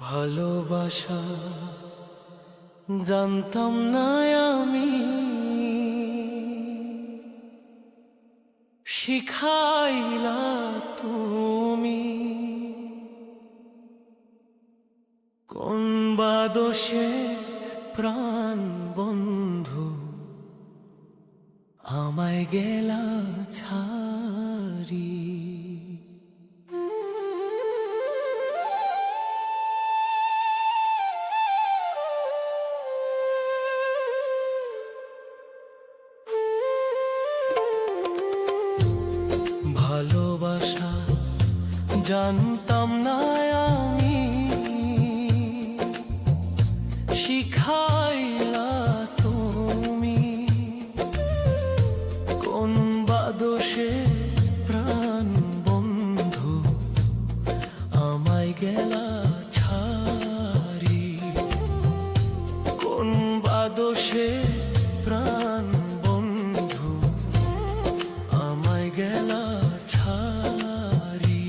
ভালোবাসা জানতাম না আমি, শিখাইলা তুমি। কোন বা দোষে প্রাণ বন্ধু আমায় গেলা ছাড়ি। ভালোবাসা জানতাম না আমি, শিখাইলা তুমি। কোন বা দোষে প্রাণ বন্ধু আমায় গেলা ছাড়ি। কোন বা দোষে প্রাণ বন্ধু আমায় গেলা ছাড়ি।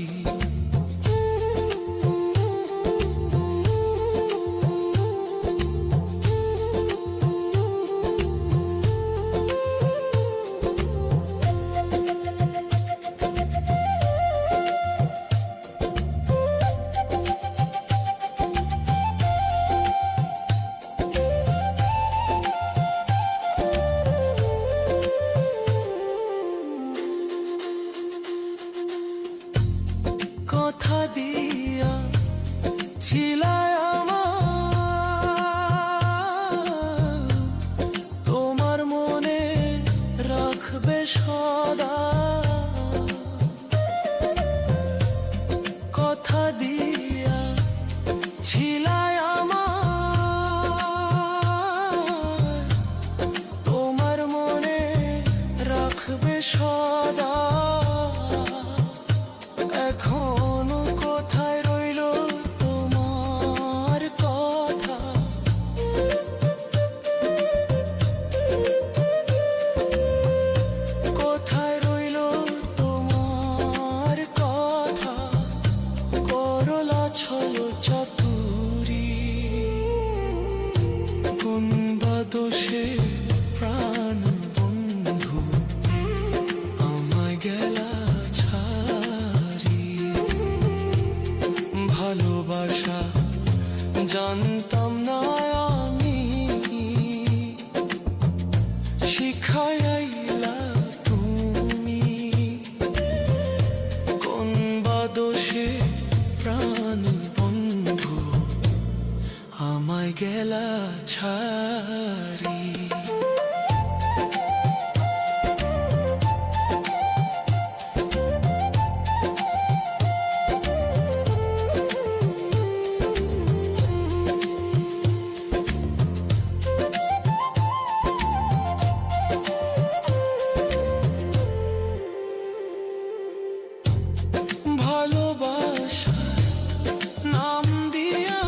কথা দিয়া ছিলায় আমার, তোমার মনে রাখবে সদা। কথা দিয়া ছিলায় আমার, তোমার মনে রাখবে সদা। এখনো কোথায় রইল তোমার কথা, কোথায় রইল তোমার কথা। করলা ছলো চাতুরি, কোন বা দোষে প্রাণ বন্ধু আমায় গেলা ছাড়ি। ভালোবাসা জানতাম না আমি, শিখাইলা তুমি। কোন বা দোষে প্রাণ বন্ধু আমায় গেলা ছাড়ি। ভালোবাসার নাম দিয়া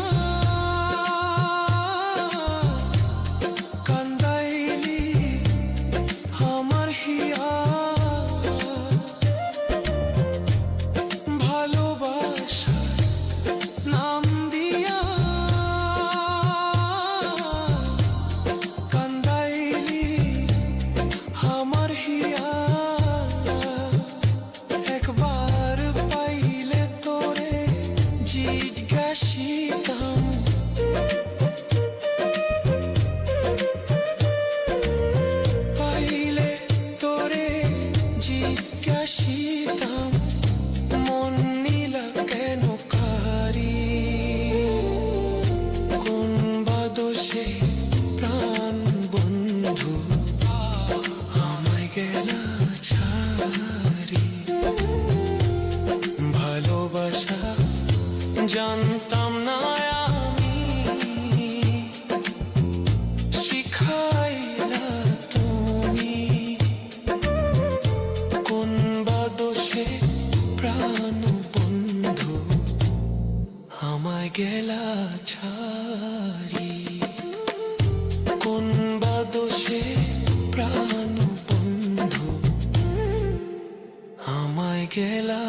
কান্দাইলি আমার হিয়া। ভালোবাসার নাম দিয়া কান্দাইলি আমার হিয়া। একবার পাইলে তোরে জিজ্ঞাসিতাম, পাইলে তোরে জিজ্ঞাসিতাম, মন নিলা কেন কারি। কোন বা দোষে প্রাণ বন্ধু আমায় গেলা ছাড়ি। ভালোবাসা জানতাম না আমি, শিখাইলা তুমি। কোন বা দোষে প্রাণ বন্ধু আমায় গেলা ছাড়ি। কোন বা দোষে প্রাণ বন্ধু আমায় গেলা